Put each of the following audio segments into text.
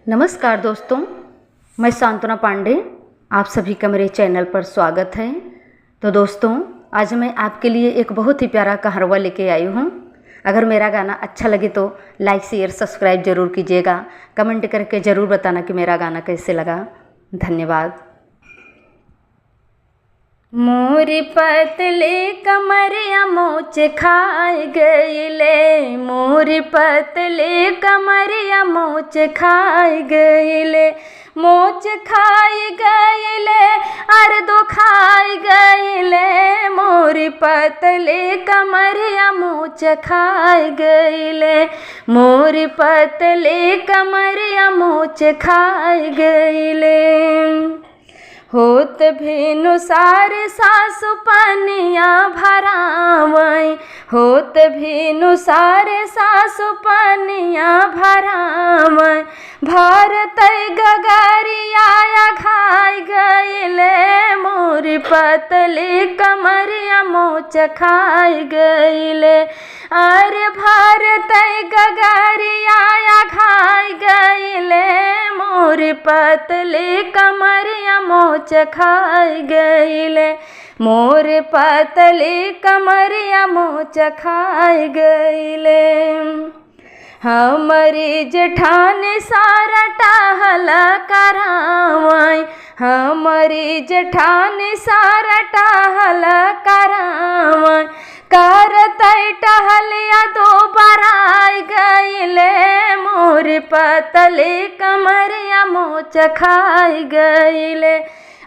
नमस्कार दोस्तों, मैं सांत्वना पांडे, आप सभी का मेरे चैनल पर स्वागत है। तो दोस्तों, आज मैं आपके लिए एक बहुत ही प्यारा कहारवा लेके आई हूँ। अगर मेरा गाना अच्छा लगे तो लाइक शेयर सब्सक्राइब ज़रूर कीजिएगा। कमेंट करके ज़रूर बताना कि मेरा गाना कैसे लगा। धन्यवाद। मोरी पतली कमरिया मोच खाए गईले, मोरी पतली कमरिया मोच खाए गईले, मोच खाए गईले अर दो खाए गईले, मोरी पतली कमरिया मोच खाए गईले, मोरी पतली कमरिया मोच खाए गईले। होत भेनु सारे सासु पनिया भरावई, होत भेनु सारे सासु पनिया भरावई, भारत गगरिया घाय गईले, मोरी पतली कमरिया मोच खाय गईले, अरे भारत गगरिया घाय गईले, मोरी पतली कमरिया मोच खाय गईले, मोरे पतली कमरिया मोच खाय गईले। हमारी जेठानी सारा टहला करावई, हमारी जेठानी सारा टहला करावई, करतई टहलिया दो बराई गईले, मोरी पतली कमरिया मोच खाय गईले,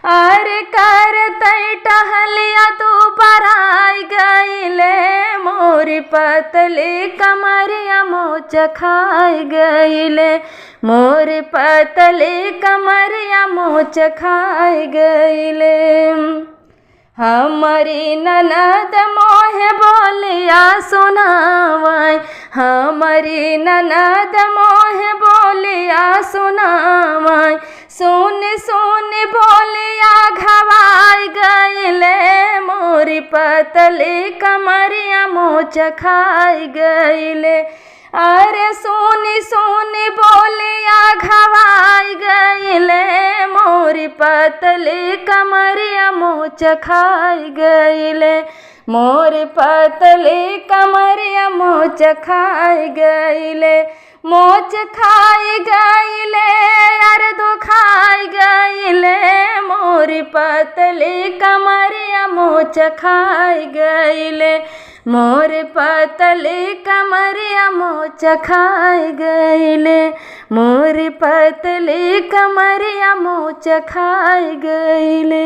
अरे करतई टहलिया दो बराई गईले, मोरी पतली कमरिया मोच खाय गईले, मोरी पतली कमरिया मोच खाय गईले। हमारी ननद मोहे बोलिया सुनावई, हमारी ननद मोहे बोलिया सुनावई, सुन सुन बोलिया घवाई गईले, मोरी पतली कमरिया मोच खाय गईले, अरे सुनी सुनी बोलिया घवाई गईले, मोरी पतली कमरिया मोच खाय गईले, मोरी पतली कमरिया मोच खाय गईले, मोच खाय गईले अरे दो खाय गईले, मोरी पतली कमरिया मोच खाय गईले, मोरे पतली कमरिया मोच खाय गईले, मोरी पतली कमरिया मोच खाय गईले।